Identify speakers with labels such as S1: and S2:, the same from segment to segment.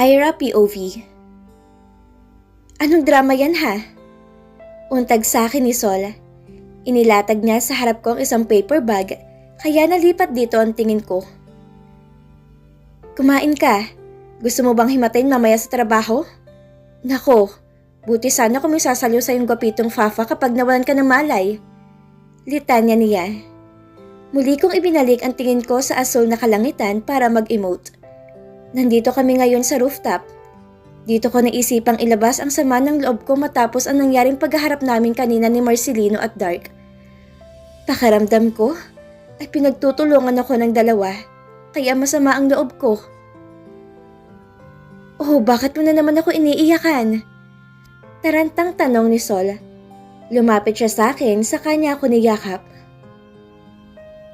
S1: Ira POV. Anong drama yan ha? Untag sa akin ni Sol. Inilatag niya sa harap ko ang isang paper bag, kaya nalipat dito ang tingin ko. Kumain ka. Gusto mo bang himatin mamaya sa trabaho? Nako, buti sana kung may sasaliw sa iyong gwapitong Fafa kapag nawalan ka ng malay. Litanya niya. Muli kong ibinalik ang tingin ko sa asul na kalangitan para mag-emote. Nandito kami ngayon sa rooftop. Dito ko naisipang ilabas ang sama ng loob ko matapos ang nangyaring paghaharap namin kanina ni Marcelino at Dark. Pakiramdam ko ay pinagtutulungan ako ng dalawa, kaya masama ang loob ko. Oh, bakit mo na naman ako iniiyakan? Tarantang tanong ni Sol. Lumapit siya sa akin, sa kanya ako niyakap.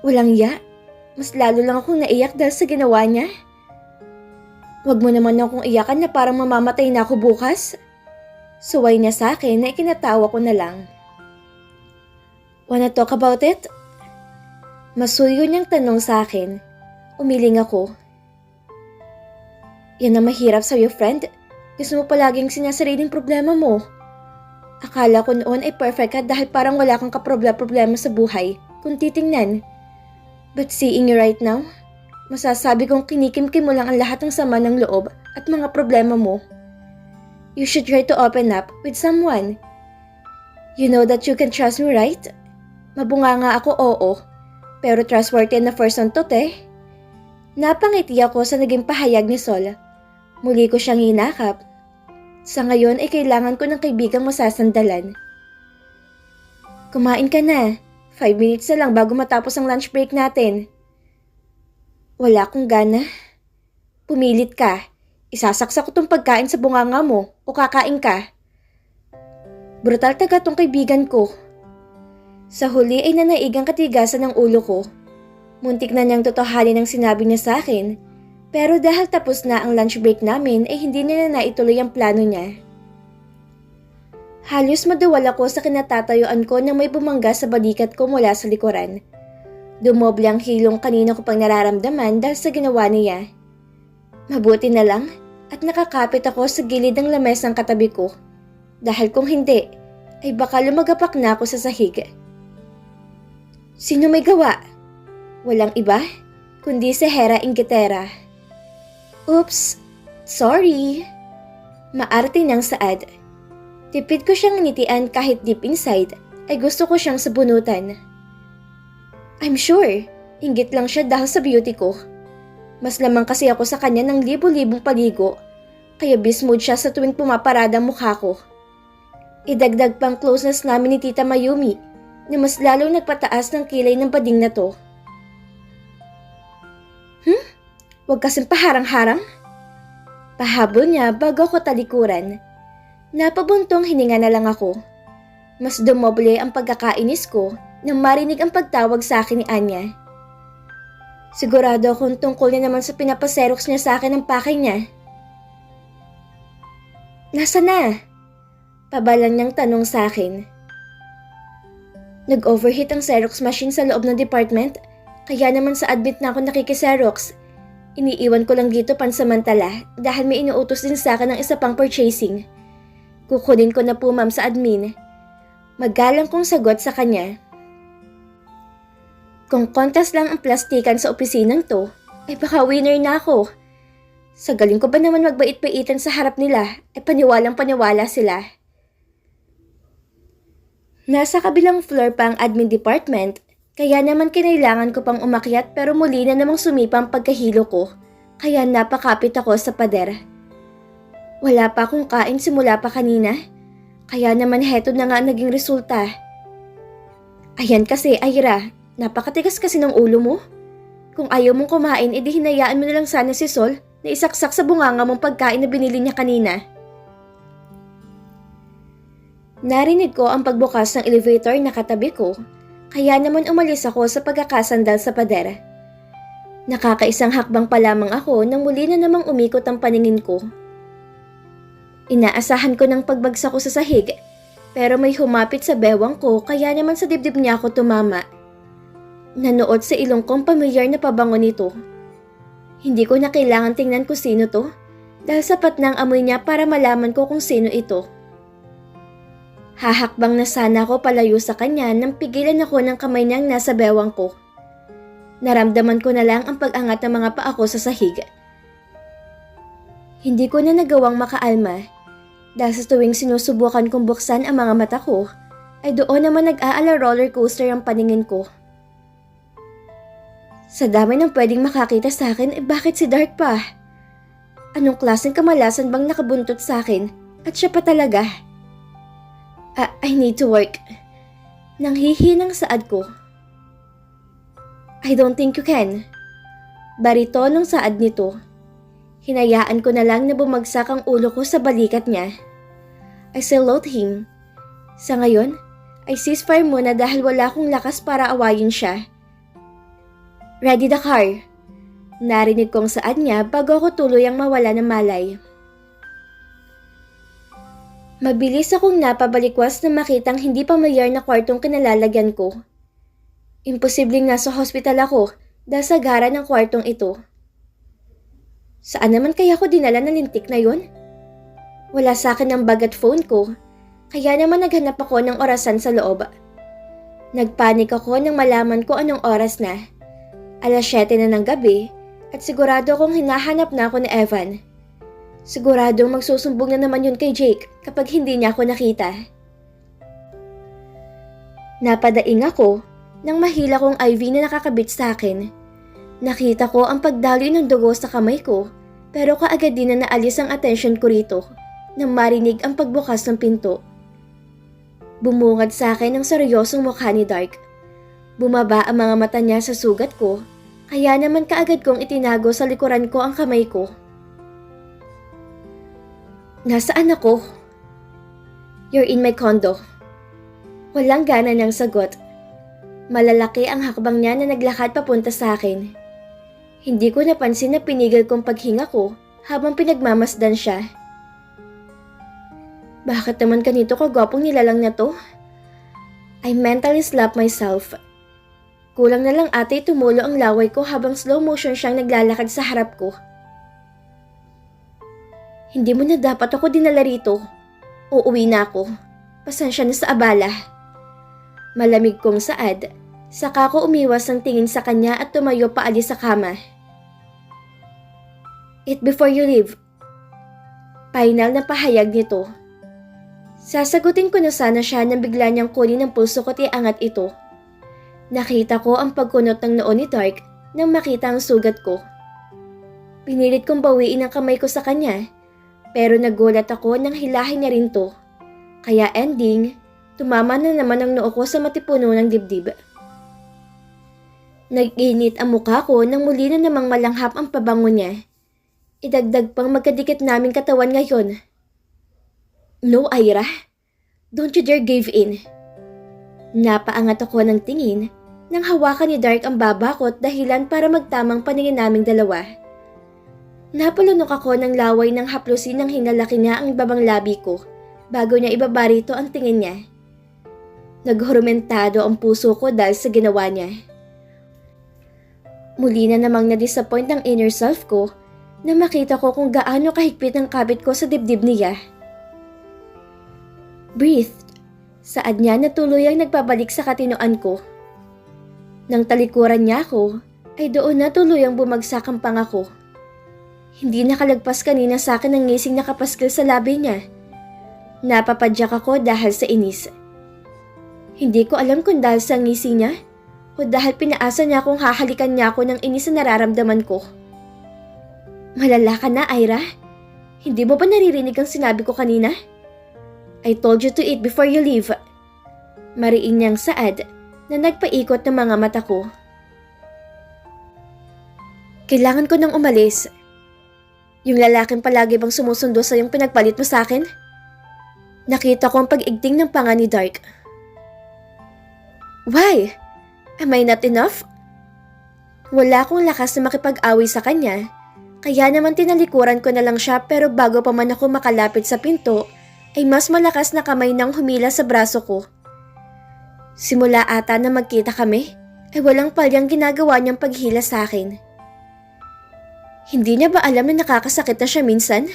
S1: Walang ya, mas lalo lang akong naiyak dahil sa ginawa niya. Huwag mo naman akong iyakan na parang mamamatay na ako bukas. Suway niya sa akin na ikinatawa ko na lang. Wanna talk about it? Masuyo niyang tanong sa akin. Umiling ako. Yan ang mahirap sa'yo, friend. Gusto mo palaging sinasariling problema mo. Akala ko noon ay perfect ka dahil parang wala kang kaproblema sa buhay kung titingnan. But seeing you right now, masasabi kong kinikimkim mo lang ang lahat ng sama ng loob at mga problema mo. You should try to open up with someone. You know that you can trust me, right? Mabunga nga ako, oo. Pero trustworthy na person to, te. Napangiti ako sa naging pahayag ni Sol. Muli ko siyang hinakap. Sa ngayon ay kailangan ko ng kaibigang masasandalan. Kumain ka na. 5 minutes na lang bago matapos ang lunch break natin. Wala akong gana. Pumilit ka. Isasaksak ko tong pagkain sa bunganga mo o kakain ka. Brutal taga tong kaibigan ko. Sa huli ay nanaigang katigasan ng ulo ko. Muntik na niyang totohanin ang sinabi niya sa akin. Pero dahil tapos na ang lunch break namin ay hindi niya na naituloy ang plano niya. Halos madawal ako sa kinatatayuan ko nang may bumangga sa balikat ko mula sa likuran. Dumoble ang hilong kanina ko pang nararamdaman dahil sa ginawa niya. Mabuti na lang at nakakapit ako sa gilid ng lamesang katabi ko. Dahil kung hindi, ay baka lumagapak na ako sa sahig. Sino may gawa? Walang iba, kundi si Hera Ingitera. Oops, sorry. Maarte niyang saad. Tipid ko siyang nitian kahit deep inside ay gusto ko siyang sabunutan. I'm sure, inggit lang siya dahil sa beauty ko. Mas lamang kasi ako sa kanya ng libo-libong paligo, kaya bismood siya sa tuwing pumaparada ang mukha ko. Idagdag pang closeness namin ni Tita Mayumi na mas lalong nagpataas ng kilay ng bading na to. Huwag kasing paharang-harang. Pahabol niya bago ako talikuran. Napabuntong hininga na lang ako. Mas dumoble ang pagkakainis ko nang marinig ang pagtawag sa akin ni Anya. Sigurado akong tungkol niya naman sa pinapaserox niya sa akin ng pakay niya. Nasaan na? Pabalang niyang tanong sa akin. Nag-overheat ang Xerox machine sa loob ng department, kaya naman sa admit na ako nakikiserox. Iniiwan ko lang dito pansamantala dahil may inuutos din sa akin ng isa pang purchasing. Kukunin ko na po ma'am sa admin. Magalang kong sagot sa kanya. Kung kontas lang ang plastikan sa opisinang to, ay baka winner na ako. Sa galing ko ba naman magbait-baitan sa harap nila, ay paniwalang-paniwala sila. Nasa kabilang floor pa ang admin department, kaya naman kinailangan ko pang umakyat pero muli na namang sumipa ang pagkahilo ko, kaya napakapit ako sa pader. Wala pa akong kain simula pa kanina, kaya naman heto na nga naging resulta. Ayan kasi, Ira, napakatigas kasi ng ulo mo. Kung ayaw mong kumain, edi hinayaan mo na lang sana si Sol na isaksak sa bunganga mong pagkain na binili niya kanina. Narinig ko ang pagbukas ng elevator na katabi ko, kaya naman umalis ako sa pagkakasandal sa pader. Nakakaisang hakbang pa lamang ako nang muli na namang umikot ang paningin ko. Inaasahan ko ng pagbagsak ko sa sahig, pero may humapit sa bewang ko kaya naman sa dibdib niya ako tumama. Nanood sa ilong kong pamilyar na pabango nito. Hindi ko na kailangan tingnan kung sino to, dahil sapat na ang amoy niya para malaman ko kung sino ito. Hahakbang na sana ako palayo sa kanya nang pigilan ako ng kamay niyang nasa bewang ko. Naramdaman ko na lang ang pag-angat ng mga paa ko sa sahig. Hindi ko na nagawang makaalma dahil sa tuwing sinusubukan kong buksan ang mga mata ko, ay doon naman nag-aala roller coaster ang paningin ko. Sa dami ng pwedeng makakita sa akin, bakit si Dark pa? Anong klaseng kamalasan bang nakabuntot sa akin at siya pa talaga? I need to work. Nanghihinang saad ko. I don't think you can. Baritonong saad nito. Hinayaan ko na lang na bumagsak ang ulo ko sa balikat niya. I still loathe him. Sa ngayon, ay ceasefire muna dahil wala akong lakas para awayin siya. Ready the car. Narinig kong saad niya bago ako tuluyang mawala ng malay. Mabilis akong napabalikwas na makitang hindi pamilyar na kwartong kinalalagyan ko. Imposibleng nasa hospital ako dahil sa gara ng kwartong ito. Saan naman kaya ako dinala ng lintik na yun? Wala sa akin ang bag at phone ko, kaya naman naghanap ako ng orasan sa loob. Nagpanik ako nang malaman ko anong oras na. 7:00 na ng gabi at sigurado akong hinahanap na ako ni Evan. Siguradong magsusumbong na naman yun kay Jake kapag hindi niya ako nakita. Napadaing ako nang mahila kong IV na nakakabit sa akin. Nakita ko ang pagdaloy ng dugo sa kamay ko pero kaagad din na naalis ang atensyon ko rito nang marinig ang pagbukas ng pinto. Bumungad sa akin ang seryosong mukha ni Dark. Bumaba ang mga mata niya sa sugat ko, kaya naman kaagad kong itinago sa likuran ko ang kamay ko. Nasaan ako? You're in my condo. Walang gana niyang sagot. Malalaki ang hakbang niya na naglakad papunta sa akin. Hindi ko napansin na pinigil kong paghinga ko habang pinagmamasdan siya. Bakit naman kanito kagwapong nilalang na to? I mentally slapped myself. Kulang na lang ate tumulo ang laway ko habang slow motion siyang naglalakad sa harap ko. Hindi mo na dapat ako dinala rito. Uuwi na ako. Pasensya na sa abala. Malamig kong saad, saka ko umiwas ang tingin sa kanya at tumayo paalis sa kama. Eat before you leave. Final na pahayag nito. Sasagutin ko na sana siya nang bigla niyang kunin ang pulso ko at iangat ito. Nakita ko ang pagkunot ng noo ni Dark nang makita ang sugat ko. Pinilit kong bawiin ang kamay ko sa kanya, pero nagulat ako nang hilahin niya rin to. Kaya ending, tumama na naman ang noo ko sa matipuno ng dibdib. Nag-init ang mukha ko nang muli na namang malanghap ang pabango niya. Idagdag pang magkadikit naming katawan ngayon. No, Ira. Don't you dare give in. Napaangat ako ng tingin nang hawakan ni Dark ang baba ko at dahilan para magtamang paningin naming dalawa. Napalunok ako ng laway ng haplusin nang hinalaki niya ang babang labi ko bago niya ibaba rito ang tingin niya. Naghurumentado ang puso ko dahil sa ginawa niya. Muli na namang na-disappoint ang inner self ko na makita ko kung gaano kahigpit ang kapit ko sa dibdib niya. Breathe, saad niya na tuluyang nagpabalik sa katinoan ko. Nang talikuran niya ako, ay doon na tuluyang bumagsak ang panga ko. Hindi nakalagpas kanina sa akin ang ngising na kapaskil sa labi niya. Napapadyak ako dahil sa inis. Hindi ko alam kung dahil sa ngising niya o dahil pinaasa niya kung hahalikan niya ako ng inis na nararamdaman ko. Malala ka na, Ira? Hindi mo ba naririnig ang sinabi ko kanina? I told you to eat before you leave. Mariin niyang saad na nagpaikot ng mga mata ko. Kailangan ko nang umalis. Yung lalaking palagi bang sumusundo sa yung pinagpalit mo sa akin? Nakita ko ang pag-igting ng panga ni Dark. Why? Am I not enough? Wala akong lakas na makipag-away sa kanya, kaya naman tinalikuran ko na lang siya pero bago pa man ako makalapit sa pinto, ay mas malakas na kamay nang humila sa braso ko. Simula ata na magkita kami, ay walang palyang ginagawa niyang paghila sa akin. Hindi niya ba alam na nakakasakit na siya minsan?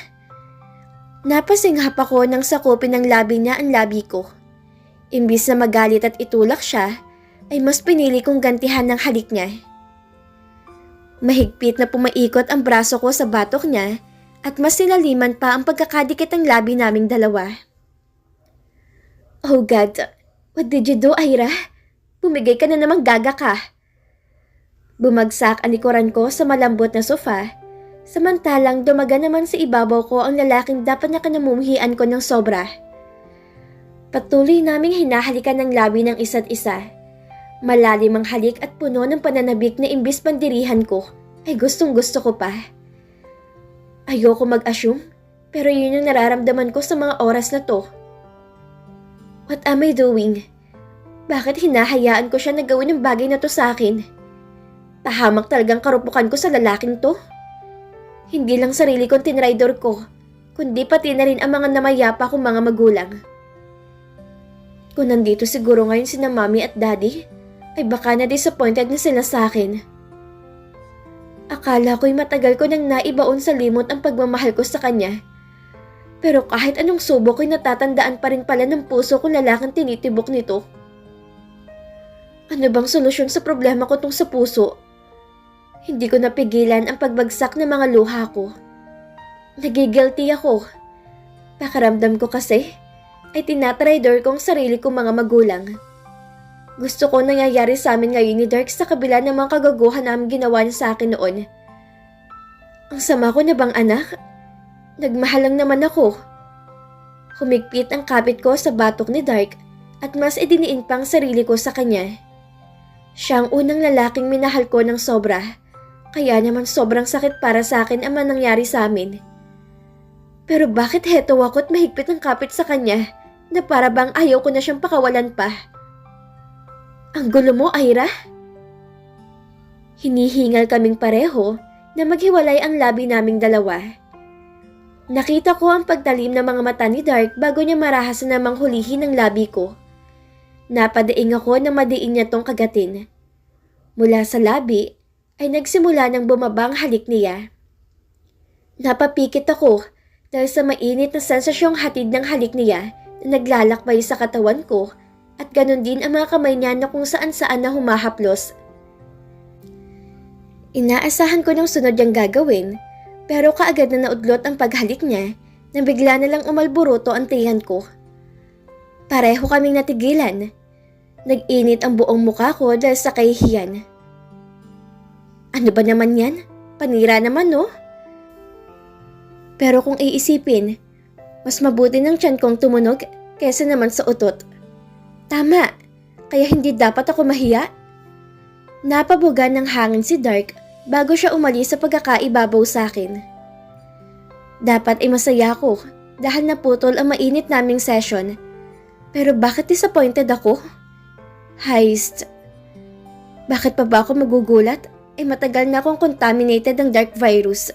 S1: Napasinghap ako nang sakupin ng labi niya ang labi ko. Imbis na magalit at itulak siya, ay mas pinili kong gantihan ng halik niya. Mahigpit na pumaikot ang braso ko sa batok niya at mas sinaliman pa ang pagkakadikit ng labi naming dalawa. Oh God, what did you do, Ira? Bumigay ka na namang gaga ka. Bumagsak ang likuran ko sa malambot na sofa, samantalang dumaga naman sa ibabaw ko ang lalaking dapat na kanamumuhian ko ng sobra. Patuloy naming hinahalikan ng labi ng isa't isa. Malalim ang halik at puno ng pananabik na imbis pandirihan ko, ay gustong gusto ko pa. Ayoko mag-assume, pero yun yung nararamdaman ko sa mga oras na to. What am I doing? Bakit hinahayaan ko siya na gawin yung bagay na to sa akin? Pahamak talagang karupukan ko sa lalaking to. Hindi lang sarili kong tinraidor ko, kundi pati na rin ang mga namayapa kong mga magulang. Kung nandito siguro ngayon sina Mommy at Daddy, ay baka na-disappointed na sila sa akin. Akala ko'y matagal ko nang naibaon sa limot ang pagmamahal ko sa kanya. Pero kahit anong subok ko'y natatandaan pa rin pala ng puso kung lalaking tinitibok nito. Ano bang solusyon sa problema ko tong sa puso? Hindi ko napigilan ang pagbagsak ng mga luha ko. Nagigilty ako. Pakiramdam ko kasi ay tinatraidor kong sarili kong mga magulang. Gusto ko nangyayari sa amin ngayon ni Dirk sa kabila ng mga kagaguhan namin ginawa niya sa akin noon. Ang sama ko na bang anak? Nagmahal lang naman ako. Humigpit ang kapit ko sa batok ni Dirk at mas idiniin pang sarili ko sa kanya. Siya ang unang lalaking minahal ko ng sobra, kaya naman sobrang sakit para sa akin ang nangyari sa amin. Pero bakit heto ako at mahigpit ang kapit sa kanya na para bang ayaw ko na siyang pakawalan pa? Ang gulo mo, Ira? Hinihingal kaming pareho na maghiwalay ang labi naming dalawa. Nakita ko ang pagtalim ng mga mata ni Dark bago niya marahasan namang hulihin ang labi ko. Napadaing ako na madiin niya tong kagatin. Mula sa labi ay nagsimula ng bumabang halik niya. Napapikit ako dahil sa mainit na sensasyong hatid ng halik niya na naglalakbay sa katawan ko. At ganun din ang mga kamay niya na kung saan-saan na humahaplos. Inaasahan ko ng sunod niyang gagawin, pero kaagad na naudlot ang paghalik niya na bigla na lang umalburuto ang tiyan ko. Pareho kaming natigilan. Nag-init ang buong mukha ko dahil sa kahihiyan. Ano ba naman yan? Panira naman, no? Pero kung iisipin, mas mabuti ng tiyan kong tumunog kesa naman sa utot. Tama, kaya hindi dapat ako mahiya. Napabugan ng hangin si Dark bago siya umalis sa pagkakaibabaw sa akin. Dapat ay masaya ako dahil naputol ang mainit naming session. Pero bakit disappointed ako? Heist. Bakit pa ba ako magugulat? Matagal na akong contaminated ng dark virus.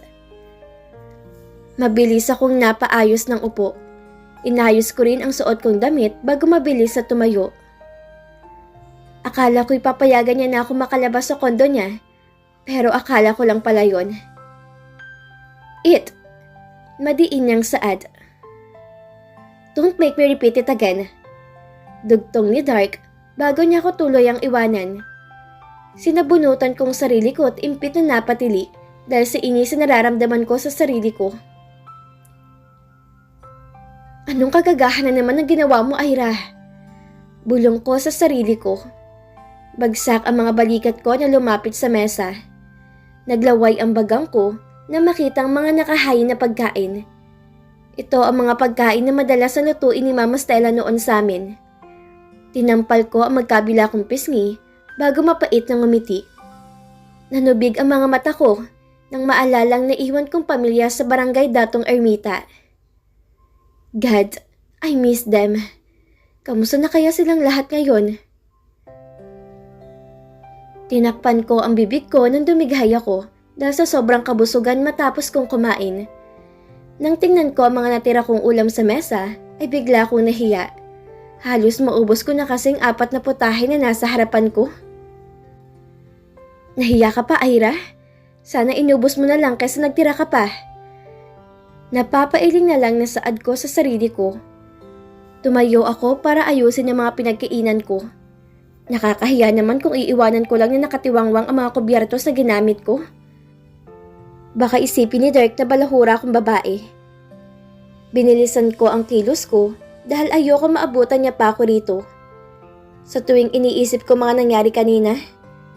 S1: Mabilis akong napaayos ng upo. Inayos ko rin ang suot kong damit bago mabilis na tumayo. Akala ko'y papayagan niya na ako makalabas sa kondo niya, pero akala ko lang pala yun. Madiin niyang saad. Don't make me repeat it again. Dugtong ni Dark bago niya ako tuloy ang iwanan. Sinabunutan kong sarili ko at impit na napatili dahil sa inis na nararamdaman ko sa sarili ko. Anong kagagahan na naman ang ginawa mo, Ira? Bulong ko sa sarili ko. Bagsak ang mga balikat ko na lumapit sa mesa. Naglaway ang bagang ko na makita ang mga nakahain na pagkain. Ito ang mga pagkain na madalas na lutuin ni Mama Stella noon sa amin. Tinampal ko ang magkabila kong pisngi bago mapait ng ngumiti. Nanubig ang mga mata ko nang maalalang naiwan kong pamilya sa barangay Datong Ermita. God, I miss them. Kamusta na kaya silang lahat ngayon? Tinakpan ko ang bibig ko nang dumighay ako dahil sa sobrang kabusugan matapos kong kumain. Nang tingnan ko ang mga natira kong ulam sa mesa, ay bigla akong nahiya. Halos maubos ko na kasing 4 na putahe na nasa harapan ko. Nahiya ka pa, Ira? Sana inubos mo na lang kaysa nagtira ka pa. Napapailing na lang na saad ko sa sarili ko. Tumayo ako para ayusin ang mga pinagkainan ko. Nakakahiya naman kung iiwanan ko lang na nakatiwangwang ang mga kubyerto sa ginamit ko. Baka isipin ni Dirk na balahura akong babae. Binilisan ko ang kilos ko dahil ayoko maabutan niya pa ako rito. Sa tuwing iniisip ko mga nangyari kanina,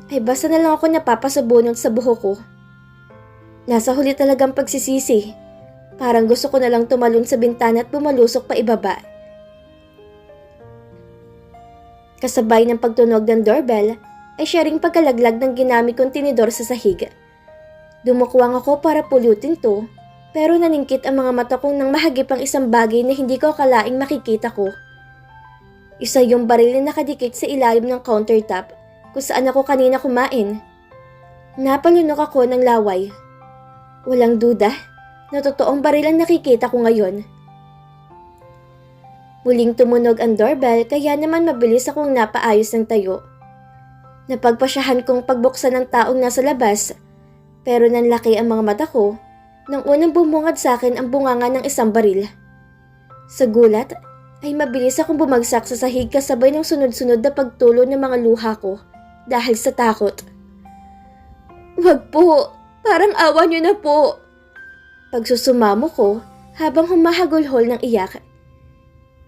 S1: ay basta na lang ako napapasabunot sa buhok ko. Nasa huli talagang pagsisisi. Parang gusto ko na lang tumalon sa bintana at bumalusok pa ibaba. Kasabay ng pagtunog ng doorbell ay siya ring pagkalaglag ng ginamit kong tinidor sa sahig. Dumukwang ako para pulutin to, pero naningkit ang mga mata kong nang mahagip ang isang bagay na hindi ko akalaing makikita ko. Isa yung baril na nakadikit sa ilalim ng countertop kung saan ako kanina kumain. Napalunok ako ng laway. Walang duda na totoong baril ang nakikita ko ngayon. Muling tumunog ang doorbell kaya naman mabilis akong napaayos ng tayo. Napagpasyahan kong pagbuksan ng taong nasa labas, pero nanlaki ang mga mata ko nang unang bumungad sa akin ang bunganga ng isang baril. Sa gulat ay mabilis akong bumagsak sa sahig kasabay ng sunod-sunod na pagtulo ng mga luha ko dahil sa takot. "Wag po! Parang awa niyo na po!" Pagsusumamo ko habang humahagulhol ng iyak.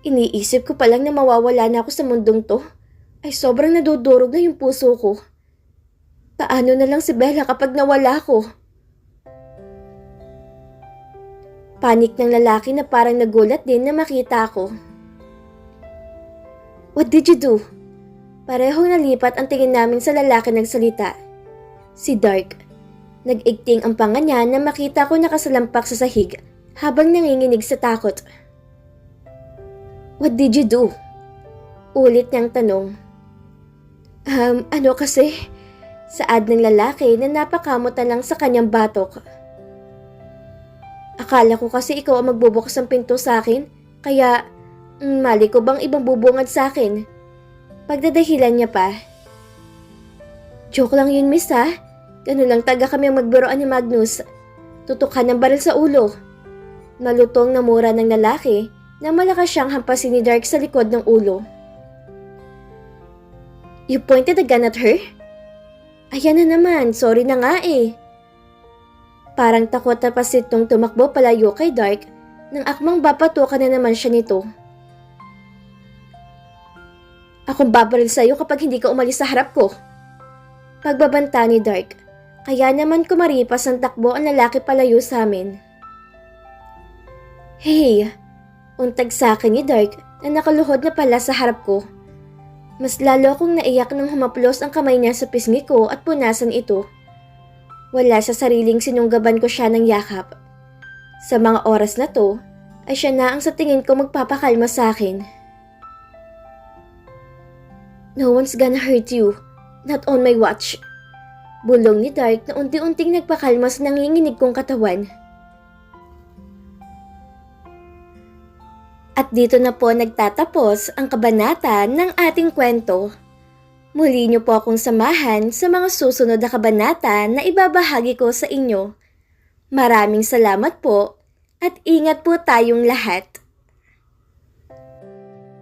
S1: Iniisip ko palang na mawawala na ako sa mundong to, ay sobrang nadudurog na yung puso ko. Paano na lang si Bella kapag nawala ko? Panik ng lalaki na parang nagulat din na makita ako. "What did you do?" Parehong nalipat ang tingin namin sa lalaki nagsalita. Si Dark. Nag-igting ang panga niya na makita ko nakasalampak sa sahig habang nanginginig sa takot. "What did you do?" Ulit niyang tanong. Ano kasi?" Saad ng lalaki na napakamot na lang sa kanyang batok. "Akala ko kasi ikaw ang magbubukas ng pinto sa akin, kaya mali ko bang ibang bubungad sa akin?" Pagdadahilan niya pa. "Joke lang yun, miss ha. Ganun lang taga kami ang magbiroan ni Magnus. Tutukan ng baril sa ulo." Malutong na mura ng lalaki na malakas siyang hampasin ni Dark sa likod ng ulo. "You pointed a gun at her?" "Ayan na naman, sorry na nga eh." Parang takot na pasitong tumakbo palayo kay Dark nang akmang bapatukan na naman siya nito. "Akong babaril sa'yo kapag hindi ka umalis sa harap ko." Pagbabanta ni Dark. Kaya naman kumaripas ang takbo ang lalaki palayo sa amin. "Hey!" Untag sa akin ni Dark na nakaluhod na pala sa harap ko. Mas lalo akong naiyak nang humaplos ang kamay niya sa pisngi ko at punasan ito. Wala sa sariling sinunggaban ko siya ng yakap. Sa mga oras na to, ay siya na ang sa tingin ko magpapakalma sa akin. "No one's gonna hurt you. Not on my watch." Bulong ni Dark na unti-unting nagpakalma sa nanginginig kong katawan. At dito na po nagtatapos ang kabanata ng ating kwento. Muli niyo po akong samahan sa mga susunod na kabanata na ibabahagi ko sa inyo. Maraming salamat po at ingat po tayong lahat.